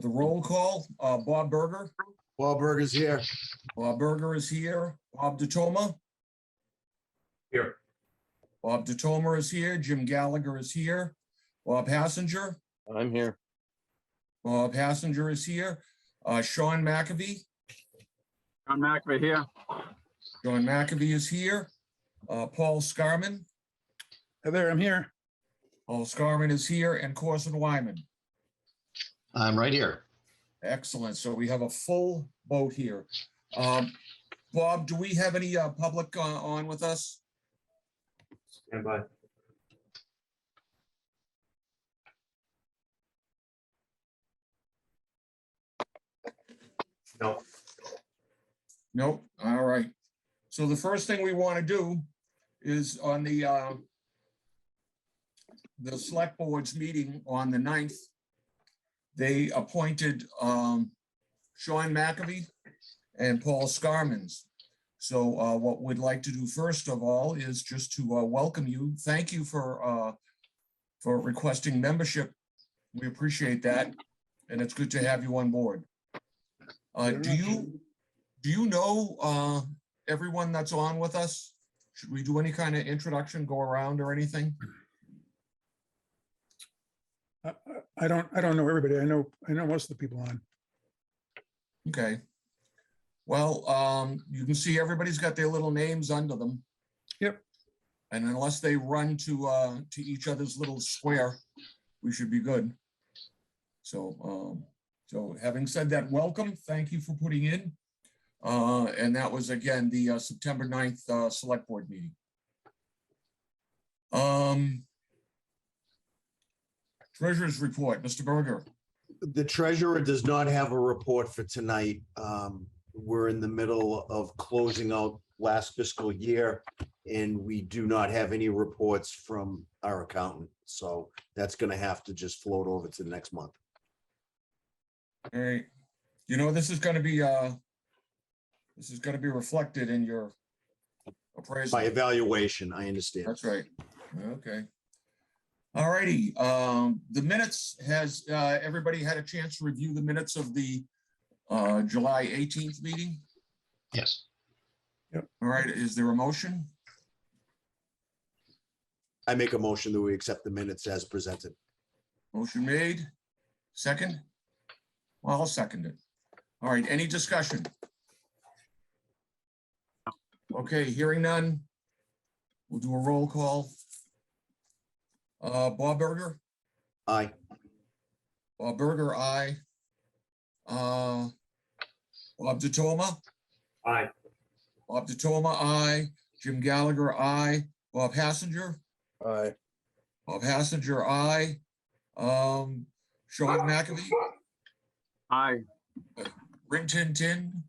with the roll call, Bob Berger. Bob Berger's here. Bob Berger is here. Bob DeToma. Here. Bob DeToma is here. Jim Gallagher is here. Bob Hassinger. I'm here. Bob Hassinger is here. Sean McAfee. John McAfee here. Sean McAfee is here. Paul Scarman. Hi there, I'm here. Paul Scarman is here, and Corson Wyman. I'm right here. Excellent. So we have a full boat here. Bob, do we have any public on with us? Stand by. No. Nope. All right. So the first thing we want to do is on the select board's meeting on the 9th, they appointed Sean McAfee and Paul Scarmans. So what we'd like to do first of all is just to welcome you. Thank you for requesting membership. We appreciate that, and it's good to have you on board. Do you know everyone that's on with us? Should we do any kind of introduction, go around or anything? I don't know everybody. I know most of the people on. Okay. Well, you can see everybody's got their little names under them. Yep. And unless they run to each other's little square, we should be good. So so having said that, welcome. Thank you for putting in. And that was again the September 9th select board meeting. Treasurer's report, Mr. Berger. The treasurer does not have a report for tonight. We're in the middle of closing out last fiscal year, and we do not have any reports from our accountant. So that's going to have to just float over to the next month. All right. You know, this is going to be reflected in your appraisal. By evaluation, I understand. That's right. Okay. All righty. The minutes, has everybody had a chance to review the minutes of the July 18th meeting? Yes. All right. Is there a motion? I make a motion that we accept the minutes as presented. Motion made. Second? Well, I'll second it. All right. Any discussion? Okay. Hearing none. We'll do a roll call. Bob Berger. Aye. Bob Berger, aye. Bob DeToma. Aye. Bob DeToma, aye. Jim Gallagher, aye. Bob Hassinger. Aye. Bob Hassinger, aye. Sean McAfee. Aye. Rin Tin Tin.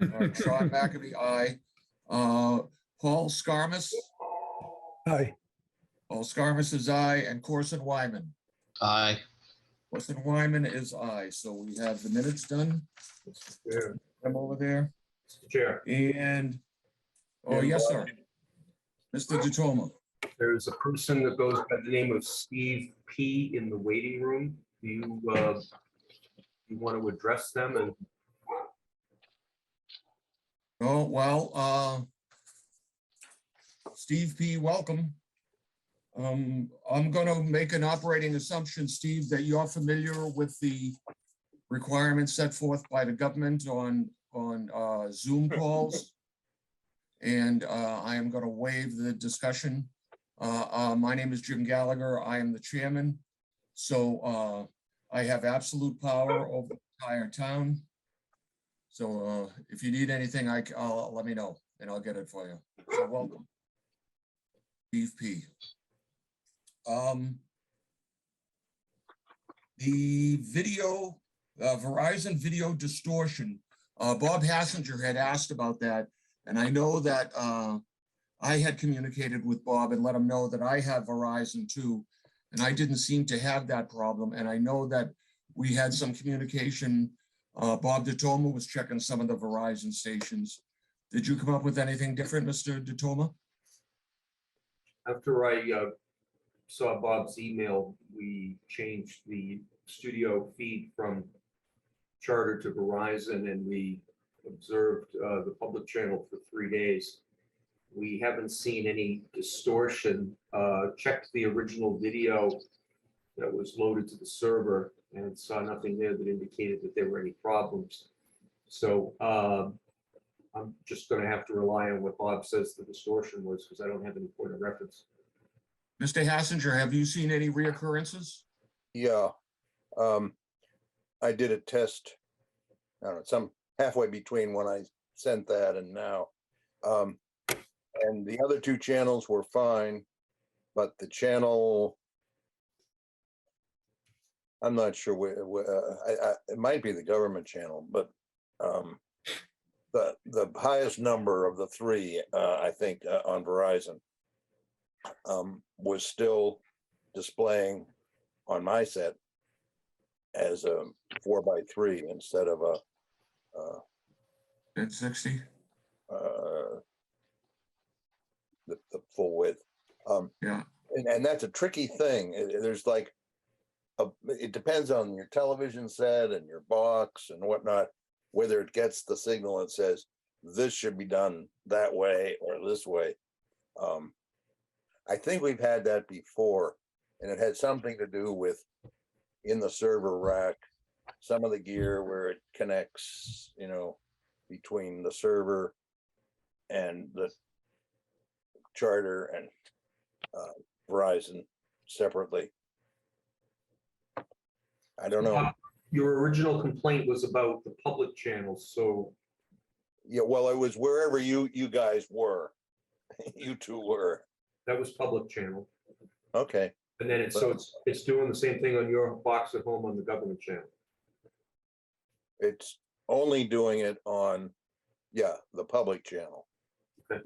All right, Sean McAfee, aye. Paul Scarmus. Hi, Paul Scarmus is aye, and Corson Wyman. Aye. Corson Wyman is aye. So we have the minutes done. Chair. Them over there. Chair. And, oh, yes, sir. Mr. DeToma. There's a person that goes by the name of Steve P. in the waiting room. Do you want to address them? And Oh, well, Steve P., welcome. I'm going to make an operating assumption, Steve, that you're familiar with the requirements set forth by the government on Zoom calls. And I am going to waive the discussion. My name is Jim Gallagher. I am the chairman. So I have absolute power over the entire town. So if you need anything, I'll let me know and I'll get it for you. So welcome. Steve P. The video, Verizon video distortion, Bob Hassinger had asked about that. And I know that I had communicated with Bob and let him know that I have Verizon too. And I didn't seem to have that problem. And I know that we had some communication. Bob DeToma was checking some of the Verizon stations. Did you come up with anything different, Mr. DeToma? after I saw Bob's email, we changed the studio feed from Charter to Verizon, and we observed the public channel for 3 days. We haven't seen any distortion. Checked the original video that was loaded to the server and saw nothing there that indicated that there were any problems. So I'm just going to have to rely on what Bob says the distortion was, because I don't have any point of reference. Mr. Hassinger, have you seen any reoccurrences? Yeah, I did a test, I don't know, some halfway between when I sent that and now. And the other two channels were fine, but the channel, I'm not sure it might be the government channel, but the highest number of the three, I think, on Verizon, was still displaying on my set as a 4:3 instead of a At 60? the full width. Yeah. And that's a tricky thing. There's like it depends on your television set and your box and whatnot, whether it gets the signal that says this should be done that way or this way. I think we've had that before, and it had something to do with in the server rack, some of the gear where it connects, between the server and the Charter and Verizon separately. I don't know. Your original complaint was about the public channels, so Yeah, well, it was wherever you guys were. You two were. that was public channel. Okay. And then it's doing the same thing on your box at home on the government channel. It's only doing it on, the public channel. Okay.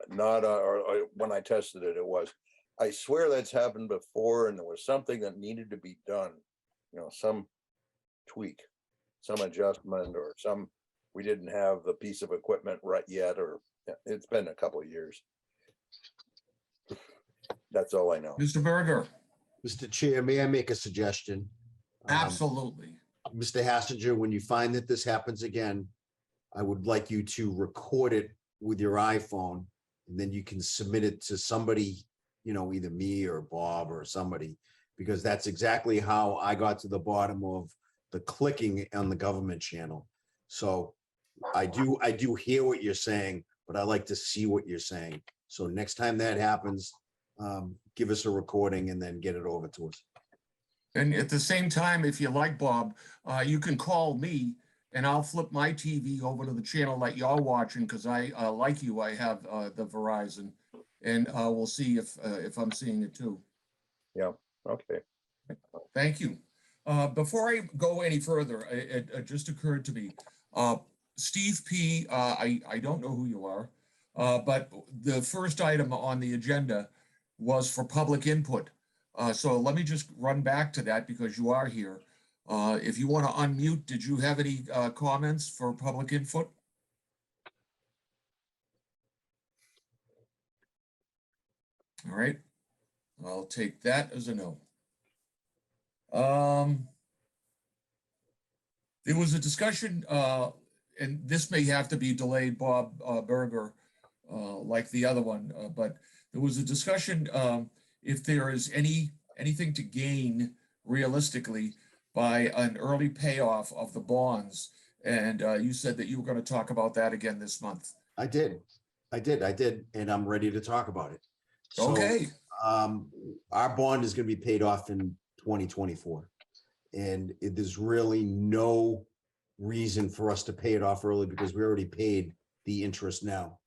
Not, or when I tested it, it was. I swear that's happened before, and there was something that needed to be done. Some tweak, some adjustment, or we didn't have the piece of equipment right yet, or it's been a couple of years. That's all I know. Mr. Berger? Mr. Chair, may I make a suggestion? Absolutely. Mr. Hassinger, when you find that this happens again, I would like you to record it with your iPhone, and then you can submit it to somebody, either me or Bob or somebody, because that's exactly how I got to the bottom of the clicking on the government channel. So I do hear what you're saying, but I like to see what you're saying. So next time that happens, give us a recording and then get it over to us. And at the same time, if you like, Bob, you can call me and I'll flip my TV over to the channel that you're watching, because I, like you, I have the Verizon, and we'll see if I'm seeing it too. Yeah, okay. Thank you. Before I go any further, it just occurred to me, Steve P., I don't know who you are, but the first item on the agenda was for public input. So let me just run back to that because you are here. If you want to unmute, did you have any comments for public input? All right, I'll take that as a no. There was a discussion, and this may have to be delayed, Bob Berger, like the other one, but there was a discussion if there is anything to gain realistically by an early payoff of the bonds. And you said that you were going to talk about that again this month. I did, and I'm ready to talk about it. So, Okay. our bond is going to be paid off in 2024. And there's really no reason for us to pay it off early because we already paid the interest now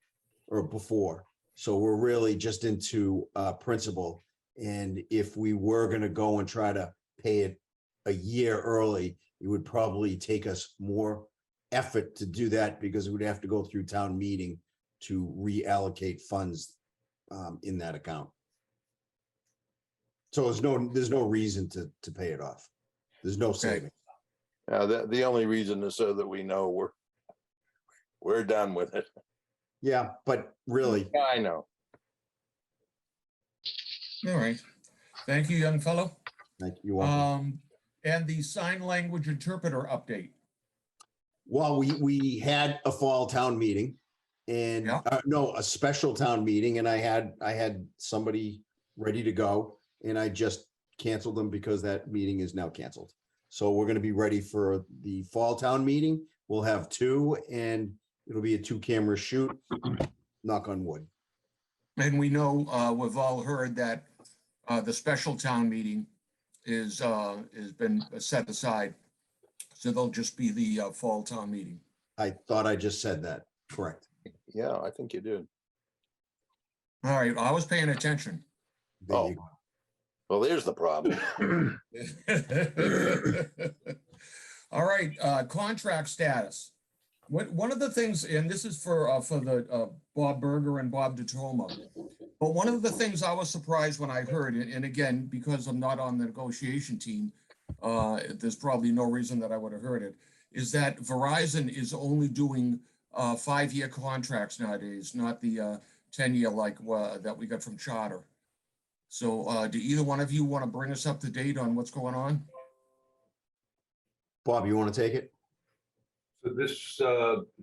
or before. So we're really just into principal. And if we were going to go and try to pay it a year early, it would probably take us more effort to do that because we'd have to go through town meeting to reallocate funds in that account. So there's no reason to pay it off. There's no saving. The only reason is so that we know we're done with it. Yeah, but really, Yeah, I know. All right. Thank you, young fellow. like you want. And the sign language interpreter update. Well, we had a fall town meeting and, Yeah. no, a special town meeting, and I had somebody ready to go, and I just canceled them because that meeting is now canceled. So we're gonna be ready for the fall town meeting. We'll have two, and it'll be a 2-camera shoot, knock on wood. And we know, we've all heard that the special town meeting has been set aside. So they'll just be the fall town meeting. I thought I just said that, correct. Yeah, I think you did. All right, I was paying attention. There you go. Well, there's the problem. All right, contract status. One of the things, and this is for the Bob Berger and Bob DeToma, but one of the things I was surprised when I heard, and again, because I'm not on the negotiation team, there's probably no reason that I would have heard it, is that Verizon is only doing 5-year contracts nowadays, not the 10-year like that we got from Charter. So do either one of you want to bring us up to date on what's going on? Bob, you want to take it? So this,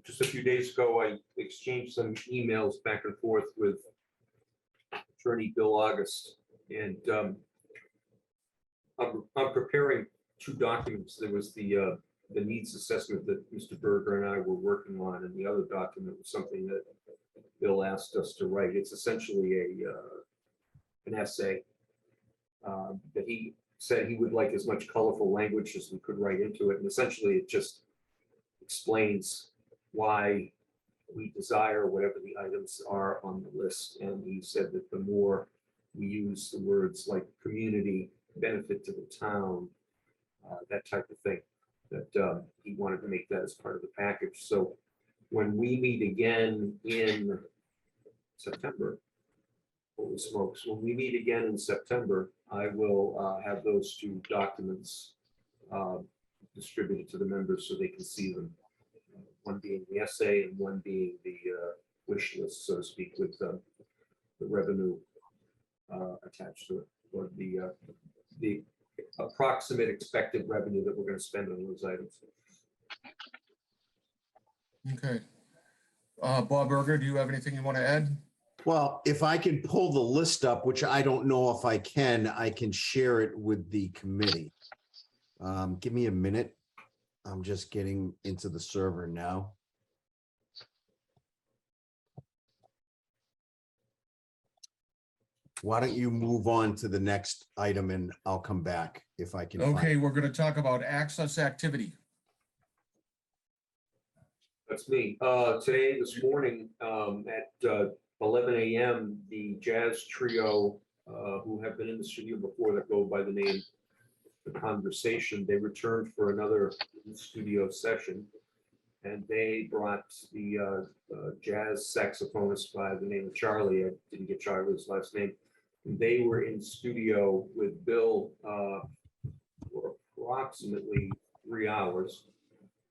just a few days ago, I exchanged some emails back and forth with Attorney Bill August, and I'm preparing 2 documents. There was the needs assessment that Mr. Berger and I were working on, and the other document was something that Bill asked us to write. It's essentially an essay that he said he would like as much colorful language as we could write into it, and essentially it just explains why we desire whatever the items are on the list. And he said that the more we use the words like community, benefit to the town, that type of thing, that he wanted to make that as part of the package. So when we meet again in September, holy smokes, when we meet again in September, I will have those 2 documents distributed to the members so they can see them. One being the essay and one being the wish list, so to speak, with the revenue attached to it, or the approximate expected revenue that we're going to spend on those items. Okay. Bob Berger, do you have anything you want to add? Well, if I can pull the list up, which I don't know if I can share it with the committee. Give me a minute. I'm just getting into the server now. Why don't you move on to the next item and I'll come back if I can. Okay, we're going to talk about access activity. That's me. Today, this morning, at 11 a.m., the jazz trio, who have been in the studio before, that go by the name The Conversation, they returned for another studio session, and they brought the jazz saxophonist by the name of Charlie. I didn't get Charlie's last name. They were in studio with Bill for approximately 3 hours,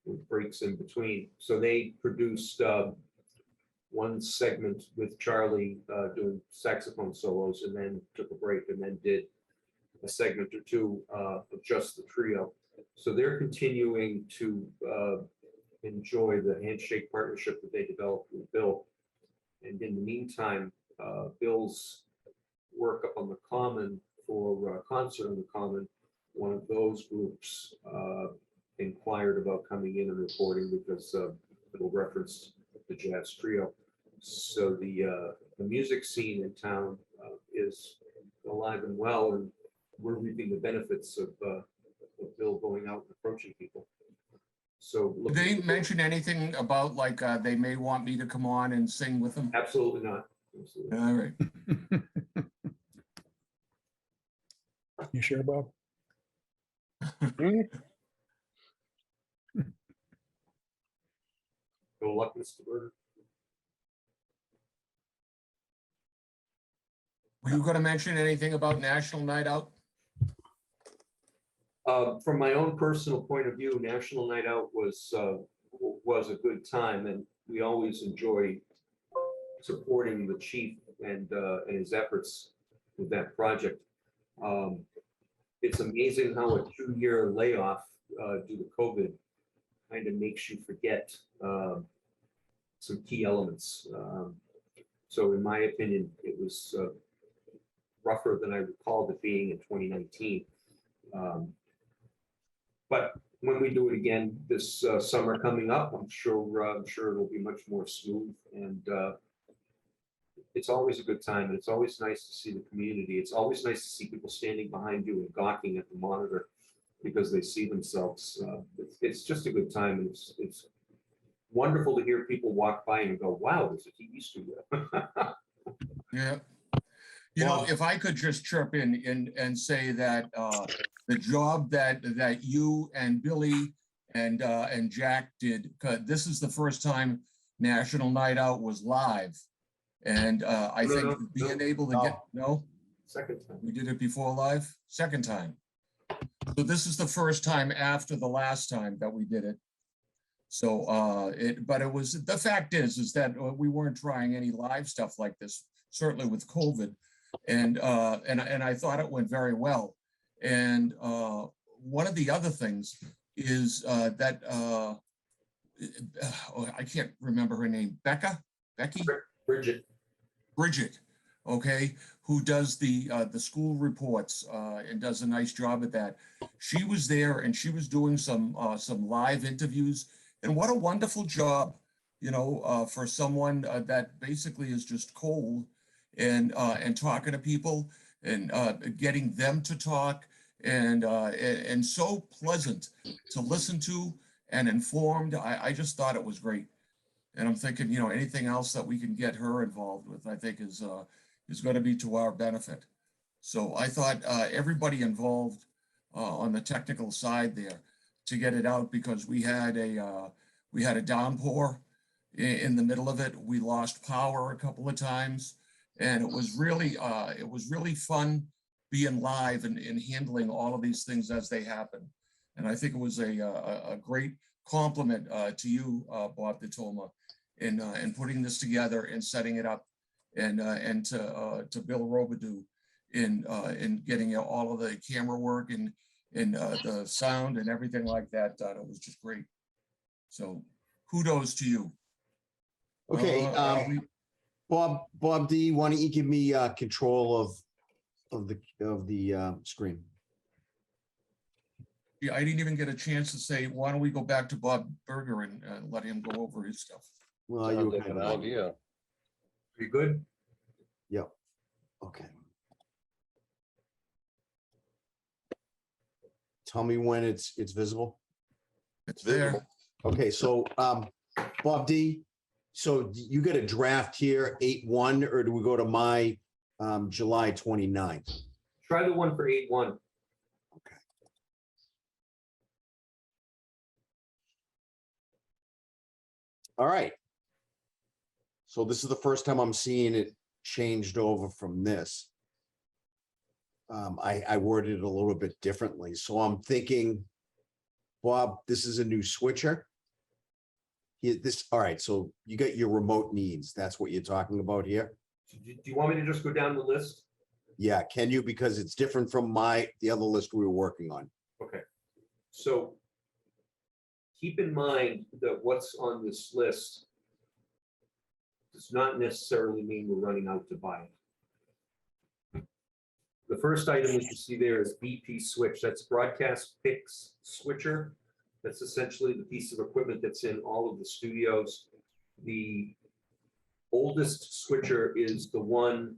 with breaks in between. So they produced one segment with Charlie doing saxophone solos, and then took a break, and then did a segment or 2 of just the trio. So they're continuing to enjoy the handshake partnership that they developed with Bill. And in the meantime, Bill's work up on the Common for Concert on the Common, one of those groups inquired about coming in and recording because Bill referenced the jazz trio. So the music scene in town is alive and well, and we're reaping the benefits of Bill going out and approaching people. So Did they mention anything about like they may want me to come on and sing with them? Absolutely not. Absolutely. All right. You sure, Bob? Good luck, Mr. Berger. Were you going to mention anything about National Night Out? From my own personal point of view, National Night Out was a good time, and we always enjoy supporting the chief and his efforts with that project. it's amazing how a 2-year layoff due to COVID kind of makes you forget some key elements. So in my opinion, it was rougher than I recalled it being in 2019. But when we do it again this summer coming up, I'm sure it'll be much more smooth, and it's always a good time, and it's always nice to see the community. It's always nice to see people standing behind you and gawking at the monitor because they see themselves. It's just a good time, and it's wonderful to hear people walk by and go, "Wow, there's a TV studio." Yeah. You know, Well- if I could just chirp in and say that the job that you and Billy and Jack did, 'cause this is the first time National Night Out was live. And I No, think no, being no. able to get, no, Second time. we did it before live, second time. So this is the first time after the last time that we did it. So but it was, the fact is that we weren't trying any live stuff like this, certainly with COVID. And I thought it went very well. And one of the other things is that I can't remember her name, Becky? Bridget, okay, who does the school reports and does a nice job at that. She was there and she was doing some live interviews, and what a wonderful job, you know, for someone that basically is just cold and talking to people and getting them to talk and so pleasant to listen to and informed. I just thought it was great. And I'm thinking, you know, anything else that we can get her involved with, I think is going to be to our benefit. So I thought everybody involved on the technical side there to get it out, because we had a downpour in the middle of it. We lost power a couple of times, and it was really fun being live and handling all of these things as they happen. And I think it was a great compliment to you, Bob DeToma, in putting this together and setting it up, and to Bill Robidoux in getting all of the camera work and the sound and everything like that done. It was just great. So kudos to you. Okay, Bob D, why don't you give me control of the screen? Yeah, I didn't even get a chance to say, why don't we go back to Bob Berger and let him go over his stuff. Well, Sounds you like kind an of, idea. You good? yep. Okay. Tell me when it's visible. It's Visible. there. Okay, so Bob D, so you got a draft here, 8/1, or do we go to my July 29th? Try the one for 8/1. Okay. All right. So this is the first time I'm seeing it changed over from this. I worded it a little bit differently. So I'm thinking, Bob, this is a new switcher. All right, so you got your remote needs. That's what you're talking about here? Do you want me to just go down the list? Yeah, can you? Because it's different from the other list we were working on. Okay. So keep in mind that what's on this list does not necessarily mean we're running out to buy it. The first item that you see there is BP switch. That's broadcast PIX switcher. That's essentially the piece of equipment that's in all of the studios. The oldest switcher is the one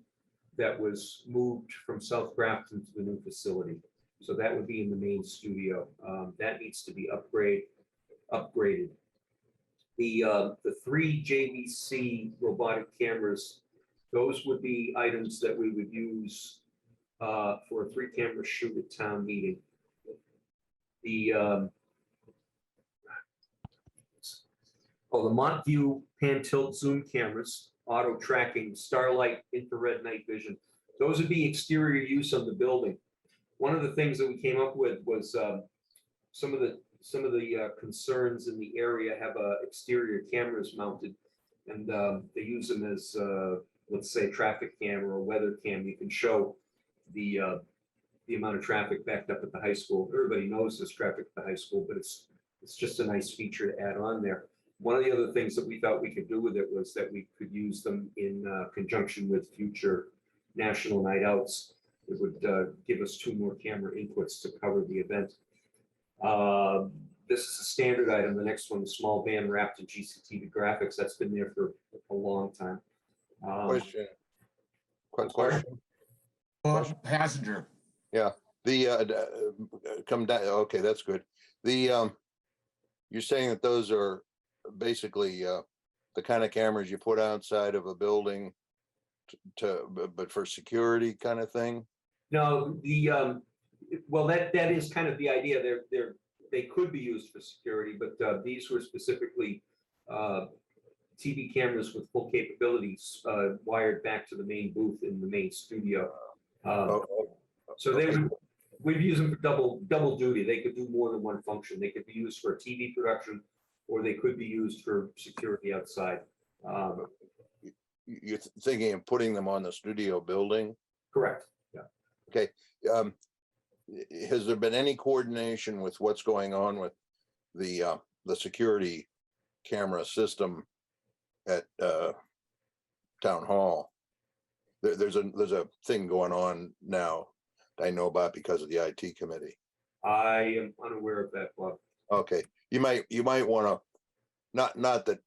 that was moved from South Grafton to the new facility. So that would be in the main studio. That needs to be upgraded. The 3 JVC robotic cameras, those would be items that we would use for a 3-camera shoot at town meeting. The Montview pan tilt zoom cameras, auto tracking, starlight, infrared night vision. Those would be exterior use on the building. One of the things that we came up with was some of the concerns in the area have exterior cameras mounted, and they use them as let's say traffic cam or weather cam. You can show the the amount of traffic backed up at the high school. Everybody knows there's traffic at the high school, but it's just a nice feature to add on there. One of the other things that we thought we could do with it was that we could use them in conjunction with future national night outs. It would give us 2 more camera inputs to cover the event. This is a standard item. The next one, the small van wrapped in GCTV graphics. That's been there for a long time. Question. Quick question. Passenger. Come down, okay, that's good. You're saying that those are basically the kind of cameras you put outside of a building but for security kind of thing? No, well, that is kind of the idea. They could be used for security, but these were specifically TV cameras with full capabilities wired back to the main booth in the main studio. So we've used them for double duty. They could do more than one function. They could be used for TV production, or they could be used for security outside. You're thinking of putting them on the studio building? Correct. Yeah. Okay. Has there been any coordination with what's going on with the security camera system at Town Hall? There's a thing going on now that I know about because of the IT committee. I am unaware of that, Bob. Okay, you might want to, not that,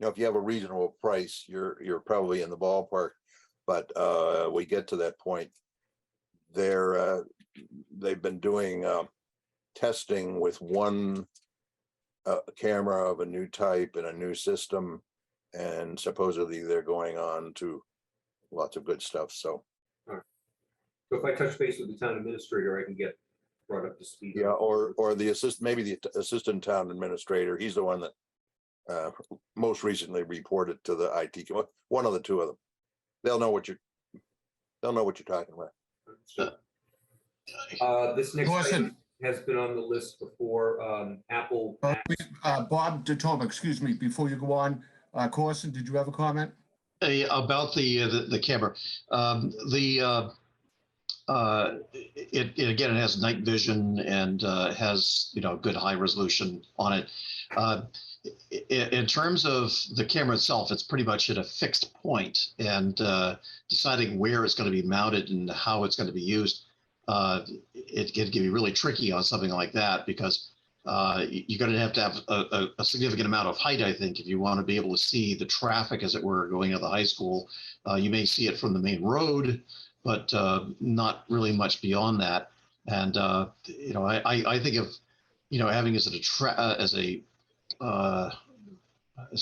if you have a reasonable price, you're probably in the ballpark, but we get to that point. They've been doing testing with one camera of a new type and a new system, and supposedly they're going on to lots of good stuff. So if I touch base with the town administrator, I can get brought up to speed. yeah, or maybe the assistant town administrator. He's the one that most recently reported to the IT. One of the two of them. They'll know what you're talking about. This next Listen. item has been on the list before. Apple. Bob DeToma, excuse me, before you go on, Corson, did you have a comment? About the camera, it again, it has night vision and has good high resolution on it. In terms of the camera itself, it's pretty much at a fixed point, and deciding where it's going to be mounted and how it's going to be used, it can be really tricky on something like that, because you're going to have a significant amount of height, I think, if you want to be able to see the traffic, as it were, going to the high school. You may see it from the main road, but not really much beyond that. And I think of having as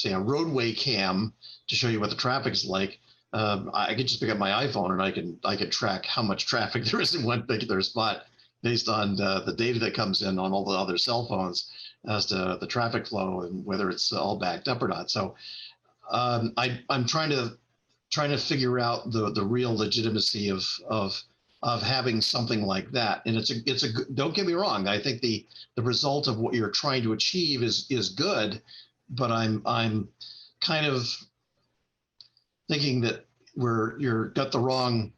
a roadway cam to show you what the traffic is like. I could just pick up my iPhone and I can track how much traffic there is in one particular spot based on the data that comes in on all the other cell phones as to the traffic flow and whether it's all backed up or not. So I'm trying to figure out the real legitimacy of having something like that. And don't get me wrong, I think the result of what you're trying to achieve is good, but I'm kind of thinking that you're got the wrong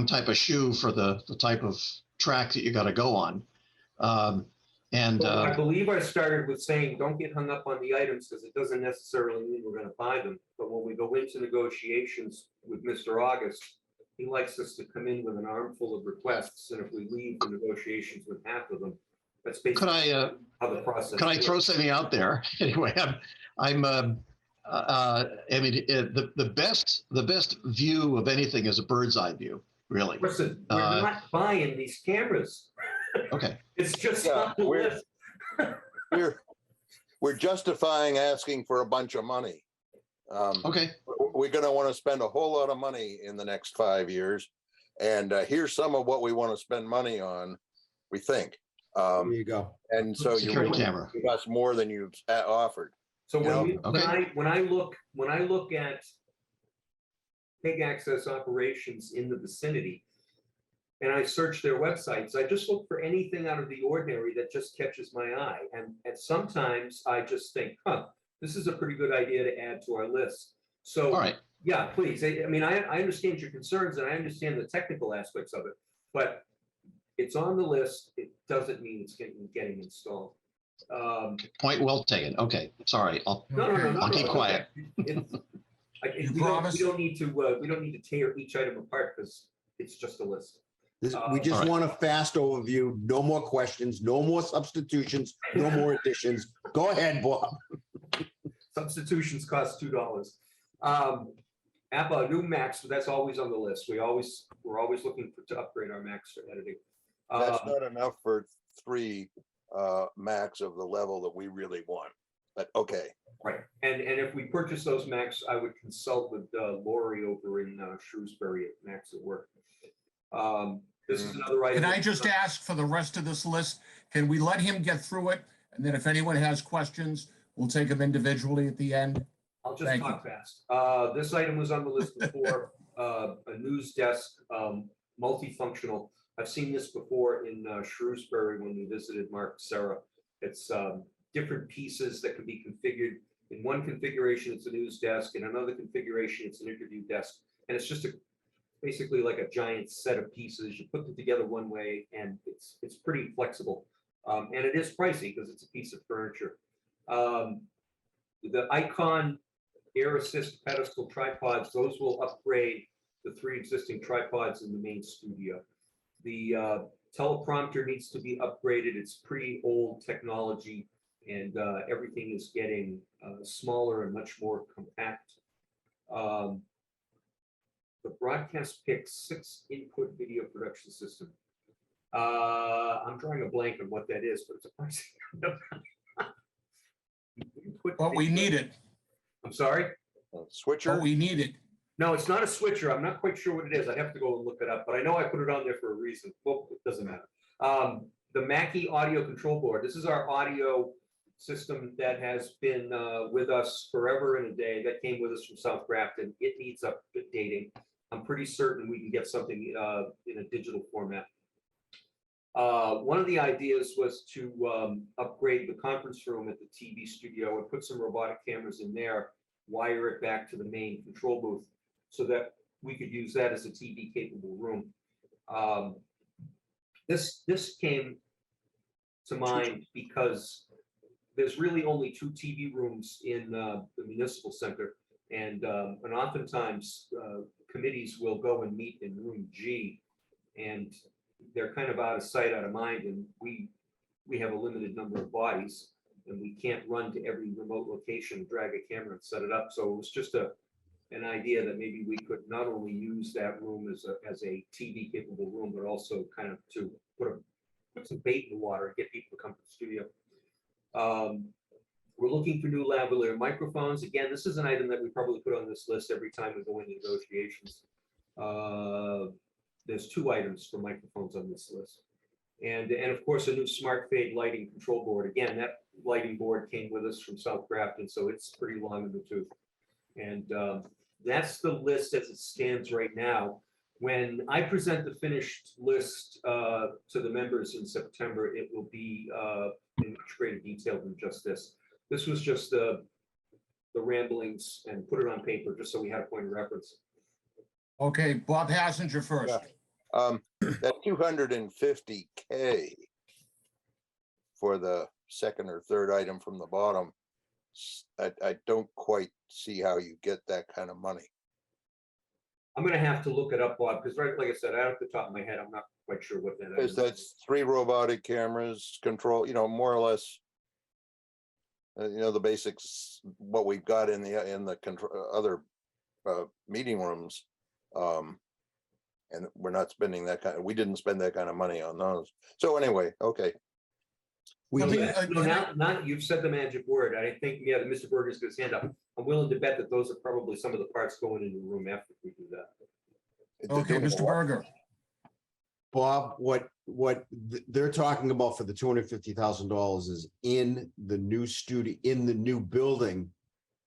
type of shoe for the type of track that you got to go on. I believe I started with saying, don't get hung up on the items, because it doesn't necessarily mean we're going to buy them. But when we go into negotiations with Mr. August, he likes us to come in with an armful of requests. And if we leave the negotiations with half of them, that's basically how the process Can I works. throw something out there? Anyway, the best view of anything is a bird's eye view, really. Listen, we're not buying these cameras. Okay. It's just not the list. We're justifying asking for a bunch of money. Okay. We're going to want to spend a whole lot of money in the next 5 years, and here's some of what we want to spend money on. We think. There you go. And so you camera. give us more than you've offered. So when I look at pig access operations in the vicinity, and I search their websites, I just look for anything out of the ordinary that just catches my eye. And sometimes I just think, this is a pretty good idea to add to our list. So, all right. Yeah, please. I mean, I understand your concerns and I understand the technical aspects of it, But it's on the list. It doesn't mean it's getting installed. Point well taken. Okay, sorry. No. I'll keep quiet. You We promise? don't need to tear each item apart because it's just a list. We just Alright. want a fast overview, no more questions, no more substitutions, no more additions. Go ahead, Bob. Substitutions cost $2. Apple new Macs, that's always on the list. We're always looking to upgrade our Macs for editing. That's not enough for 3 Macs of the level that we really want. But okay, Right, and if we purchase those Macs, I would consult with Lori over in Shrewsbury at Macs at Work. This is another item. Can I just ask for the rest of this list? Can we let him get through it? And then if anyone has questions, we'll take them individually at the end. I'll just Thank talk fast. This item was on the list before, a news desk, multifunctional. I've seen this before in Shrewsbury when we visited Mark Sarah. It's different pieces that can be configured. In one configuration, it's a news desk. In another configuration, it's an interview desk. And it's just basically like a giant set of pieces. You put them together one way, and it's pretty flexible. And it is pricey because it's a piece of furniture. The Icon Air Assist pedestal tripods, those will upgrade the 3 existing tripods in the main studio. The teleprompter needs to be upgraded. It's pretty old technology, and everything is getting smaller and much more compact. The Broadcast Pick 6 input video production system. I'm drawing a blank on what that is, but it's a price. But we need it. I'm sorry? switcher. But we need it. No, it's not a switcher. I'm not quite sure what it is. I'd have to go and look it up, but I know I put it on there for a reason. Well, it doesn't matter. The Mackie audio control board. This is our audio system that has been with us forever and a day. That came with us from South Grafton. It needs updating. I'm pretty certain we can get something in a digital format. One of the ideas was to upgrade the conference room at the TV studio and put some robotic cameras in there, wire it back to the main control booth so that we could use that as a TV capable room. This came to mind because there's really only 2 TV rooms in the municipal center, and oftentimes committees will go and meet in room G, and they're kind of out of sight, out of mind, and we have a limited number of bodies, and we can't run to every remote location, drag a camera and set it up. So it was just an idea that maybe we could not only use that room as a TV capable room, but also kind of to put some bait in the water and get people to come to the studio. We're looking for new lavalier microphones. Again, this is an item that we probably put on this list every time we go into negotiations. There's 2 items for microphones on this list. And of course, a new smart fade lighting control board. Again, that lighting board came with us from South Grafton, so it's pretty long in the tooth. And that's the list as it stands right now. When I present the finished list to the members in September, it will be in much greater detail than just this. This was just the ramblings and put it on paper just so we had a point of reference. Okay, Bob Hassinger first. That 250K for the second or third item from the bottom, I don't quite see how you get that kind of money. I'm gonna have to look it up, Bob, because like I said, out of the top of my head, I'm not quite sure what that is. That's 3 robotic cameras, control, more or less, the basics, what we've got in the other meeting rooms. And we're not spending we didn't spend that kind of money on those. So anyway, okay. Now you've said the magic word. I think, yeah, that Mr. Berger's got his hand up. I'm willing to bet that those are probably some of the parts going into the room after we do that. Okay, Mr. Berger. Bob, what they're talking about for the $250,000 is in the new studio, in the new building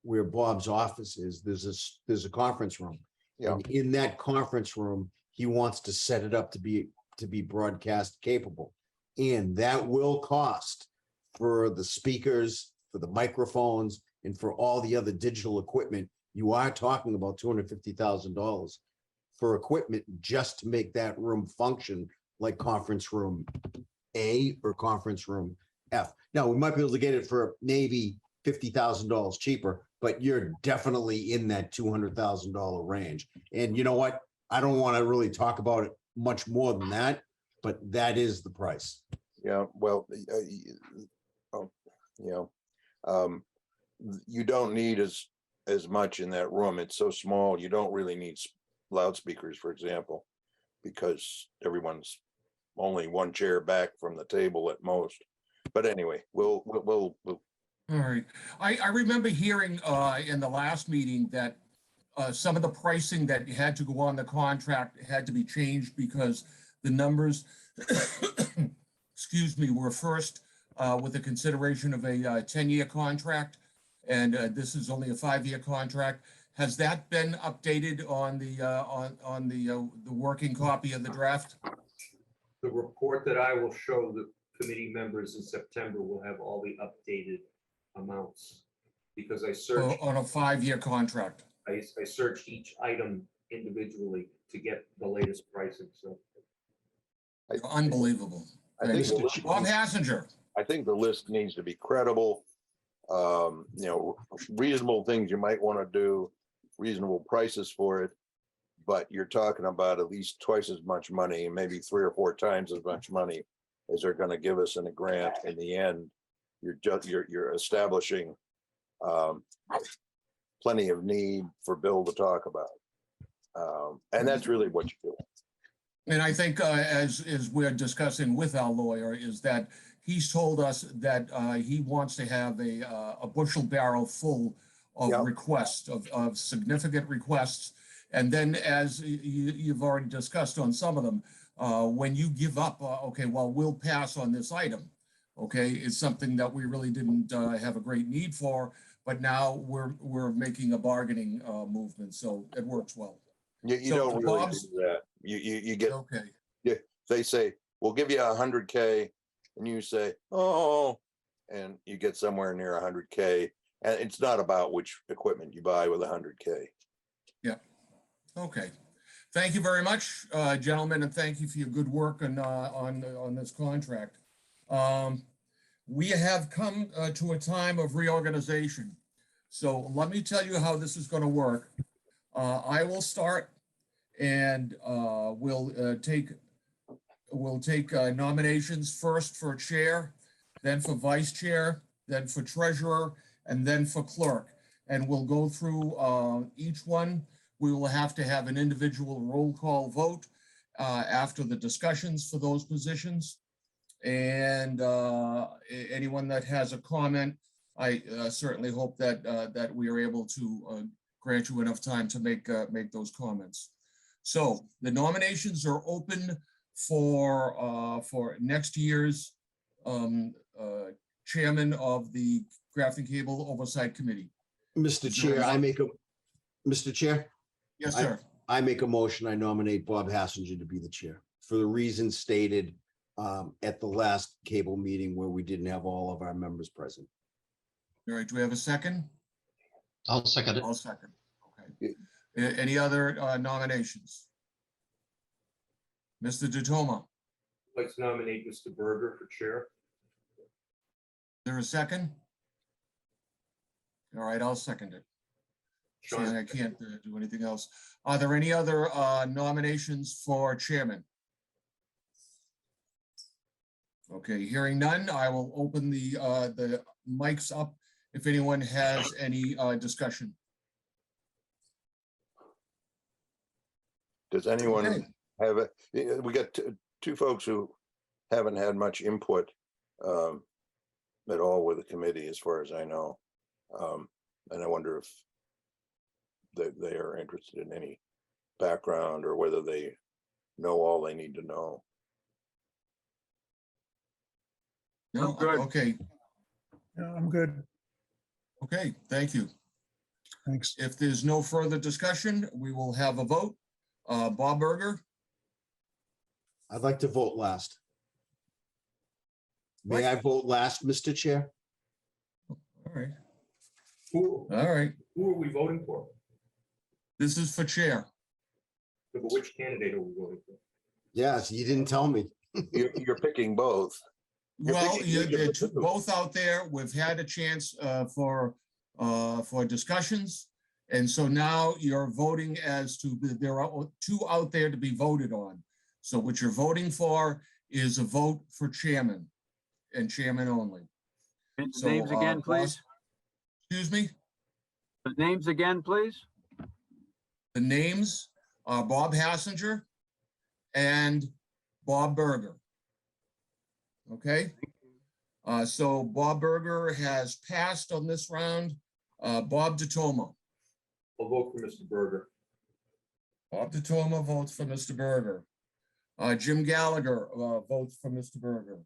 where Bob's office is. There's a conference room. Yeah. And in that conference room, he wants to set it up to be broadcast capable. And that will cost for the speakers, for the microphones, and for all the other digital equipment. You are talking about $250,000 for equipment just to make that room function like conference room A or conference room F. Now, we might be able to get it for maybe $50,000 cheaper, but you're definitely in that $200,000 range. And you know what? I don't want to really talk about it much more than that, but that is the price. Yeah, well, you don't need as much in that room. It's so small. You don't really need loudspeakers, for example, because everyone's only one chair back from the table at most. But anyway, we'll All right. I remember hearing in the last meeting that some of the pricing that had to go on the contract had to be changed because the numbers, excuse me, were first with the consideration of a 10-year contract, and this is only a 5-year contract. Has that been updated on the working copy of the draft? The report that I will show the committee members in September will have all the updated amounts, because I searched, On a 5-year contract? I searched each item individually to get the latest pricing, so. Unbelievable. I think Thanks. the list Bob needs- Hassinger. I think the list needs to be credible. Reasonable things you might want to do, reasonable prices for it. But you're talking about at least twice as much money, maybe 3 or 4 times as much money as they're going to give us in a grant. In the end, you're establishing plenty of need for Bill to talk about. And that's really what you do. And I think as we're discussing with our lawyer is that he's told us that he wants to have a bushel barrel full of Yep. requests, of significant requests. And then as you've already discussed on some of them, when you give up, okay, well, we'll pass on this item. Okay, it's something that we really didn't have a great need for, but now we're making a bargaining movement, so it works well. You So don't really Bob's- do that. You get, Okay. they say, we'll give you 100K, and you say, oh, and you get somewhere near 100K. And it's not about which equipment you buy with 100K. Okay. Thank you very much, gentlemen, and thank you for your good work on this contract. We have come to a time of reorganization. So let me tell you how this is going to work. I will start, and we'll take nominations first for chair, then for vice chair, then for treasurer, and then for clerk. And we'll go through each one. We will have to have an individual roll call vote after the discussions for those positions. And anyone that has a comment, I certainly hope that we are able to grant you enough time to make those comments. So the nominations are open for next year's chairman of the Grafton Cable Oversight Committee. Mr. Chair, Mr. Chair, Yes, sir. I make a motion. I nominate Bob Hassinger to be the chair for the reasons stated at the last cable meeting where we didn't have all of our members present. All right, do we have a second? I'll second it. I'll second. Okay. Any other nominations? Mr. Ditoma, Let's nominate Mr. Berger for chair. is there a second? All right, I'll second it. Sean, Seeing I can't do anything else. Are there any other nominations for chairman? Okay, hearing none, I will open the mics up if anyone has any discussion. Does anyone Okay. have we got two folks who haven't had much input at all with the committee, as far as I know. And I wonder if they are interested in any background or whether they know all they need to know. No, okay, Yeah, I'm good. okay, thank you. Thanks. If there's no further discussion, we will have a vote. Bob Berger, I'd like to vote last. May I vote last, Mr. Chair? all right, Who all right. are we voting for? This is for chair. But which candidate are we voting for? Yes, you didn't tell me. You're picking both. You're Well, picking each of the it's two. both out there. We've had a chance for discussions. And so now you're voting as to, there are two out there to be voted on. So what you're voting for is a vote for chairman and chairman only. And So, names again, please. Excuse me? The names again, please. The names are Bob Hassinger and Bob Berger. Okay? So Bob Berger has passed on this round. Bob DeToma. I'll vote for Mr. Berger. Bob DeToma votes for Mr. Berger. Jim Gallagher votes for Mr. Berger.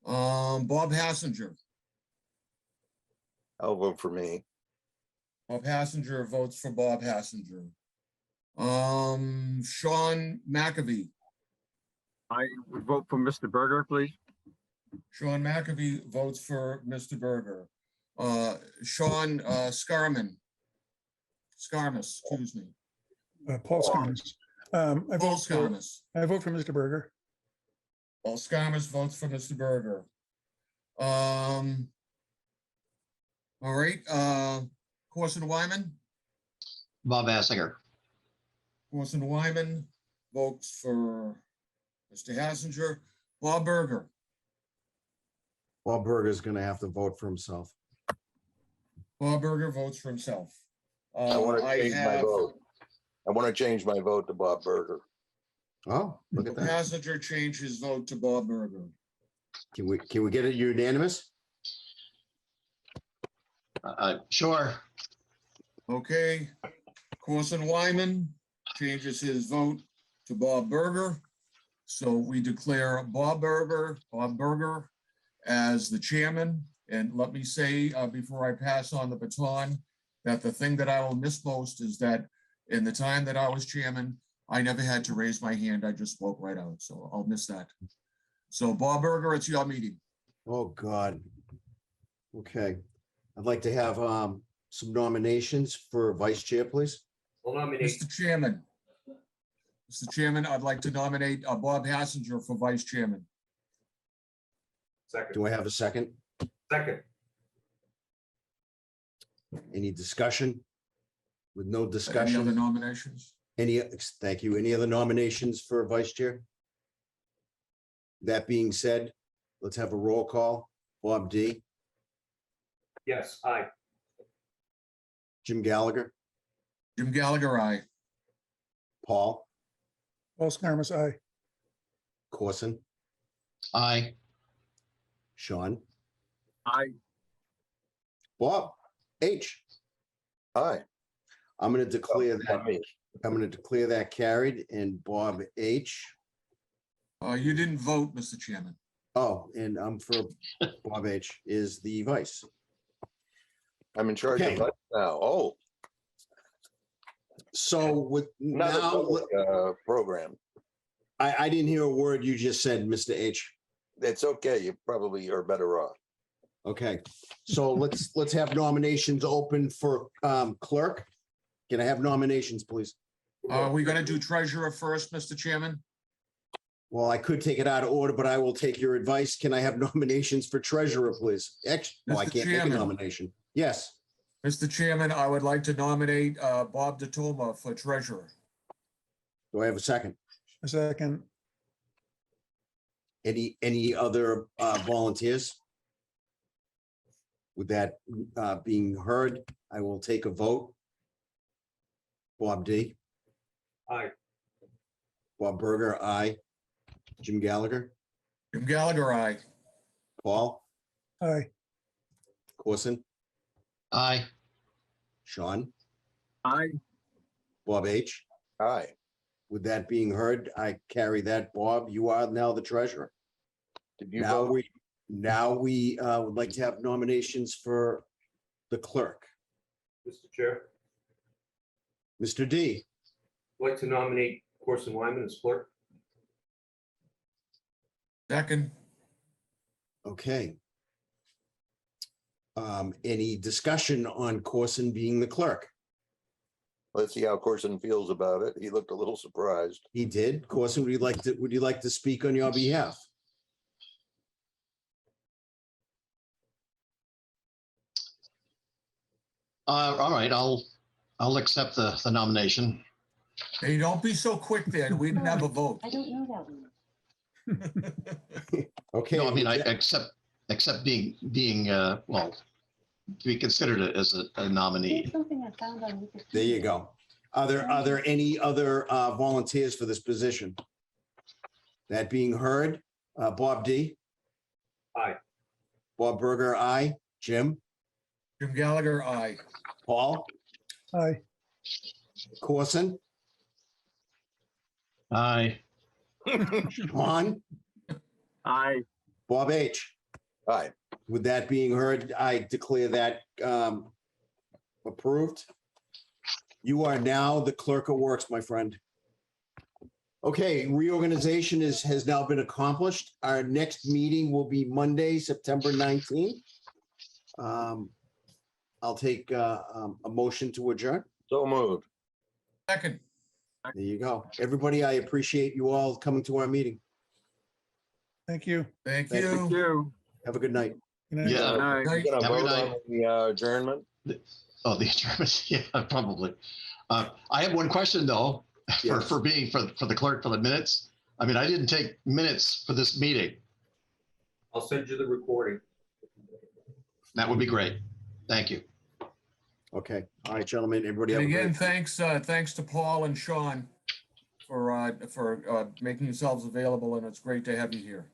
Bob Hassinger. I'll vote for me. Bob Hassinger votes for Bob Hassinger. Sean McAvee. I would vote for Mr. Berger, please. Sean McAvee votes for Mr. Berger. Sean Scarman. Scarmus, excuse me. Paul Scarmus. I Paul vote for, Scarmus. I vote for Mr. Berger. Paul Scarmus votes for Mr. Berger. All right, Corson Wyman. Bob Hassinger. Corson Wyman votes for Mr. Hassinger. Bob Berger. Bob Berger is going to have to vote for himself. Bob Berger votes for himself. I want to I change my have vote. I want to change my vote to Bob Berger. Oh, look at that. Hassinger change his vote to Bob Berger. Can we get it unanimous? Sure. Okay, Corson Wyman changes his vote to Bob Berger. So we declare Bob Berger as the chairman. And let me say, before I pass on the baton, that the thing that I will miss most is that in the time that I was chairman, I never had to raise my hand. I just spoke right out. So I'll miss that. So Bob Berger, it's your meeting. Oh, God. Okay. I'd like to have some nominations for vice chair, please. I'll nominate, Mr. Chairman. Mr. Chairman, I'd like to nominate Bob Hassinger for vice chairman. second, Do I have a second? second, Any discussion? With no Any other discussion? nominations? Thank you. Any other nominations for vice chair? That being said, let's have a roll call. Bob D, yes, aye, Jim Gallagher, Jim Gallagher, aye. Paul, Paul Scarmus, aye. Corson, Aye. Sean, I, Bob H. Aye. I'm going to declare that, Not me. I'm going to declare that carried, and Bob H. You didn't vote, Mr. Chairman. Oh, and I'm for Bob H. is the vice. I'm in charge of Okay. that now. Oh, So with another now, public, program. I didn't hear a word you just said, Mr. H. It's okay. You probably are better off. Okay, so let's have nominations open for clerk. Can I have nominations, please? Are we going to do treasurer first, Mr. Chairman? Well, I could take it out of order, but I will take your advice. Can I have nominations for treasurer, please? I Mr. can't make a Chairman. nomination. Yes, Mr. Chairman, I would like to nominate Bob DeToma for treasurer. do I have a second? A second. Any other volunteers? With that being heard, I will take a vote. Bob D, aye, Bob Berger, aye. Jim Gallagher, Jim Gallagher, aye. Paul, Aye. Corson, Aye. Sean, I, Bob H. Aye. With that being heard, I carry that. Bob, you are now the treasurer. Did you Now vote? we would like to have nominations for the clerk. Mr. Chair, Mr. D, I'd like to nominate Corson Wyman as clerk. Second, okay. Any discussion on Corson being the clerk? Let's see how Corson feels about it. He looked a little surprised. He did. Corson, would you like to speak on your behalf? All right, I'll accept the nomination. Hey, don't be so quick there. We didn't have a vote. I don't know that one. Okay. No, I mean, I with that- accept being well, to be considered as a nominee. Here's something I found on Wikipedia. There you go. Are there any other volunteers for this position? That being heard, Bob D. Aye. Bob Berger, aye. Jim, Jim Gallagher, aye. Paul, Aye. Corson, Aye. Sean, Aye. Bob H. Aye. With that being heard, I declare that approved. You are now the clerk of works, my friend. Okay, reorganization has now been accomplished. Our next meeting will be Monday, September 19th. I'll take a motion to adjourn. So moved. Second. There you go. Everybody, I appreciate you all coming to our meeting. Thank you. Thank Thank Thank you. you. Have a good night. Good night. Yeah. Aye. Night. You gonna Have a good vote night. on the adjournment? Oh, the adjournment. Yeah, probably. I have one question though, Yes. for the clerk for the minutes. I mean, I didn't take minutes for this meeting. I'll send you the recording. That would be great. Thank you. Okay. All right, gentlemen, everybody. And have a again, great- thanks to Paul and Sean for making yourselves available, and it's great to have you here.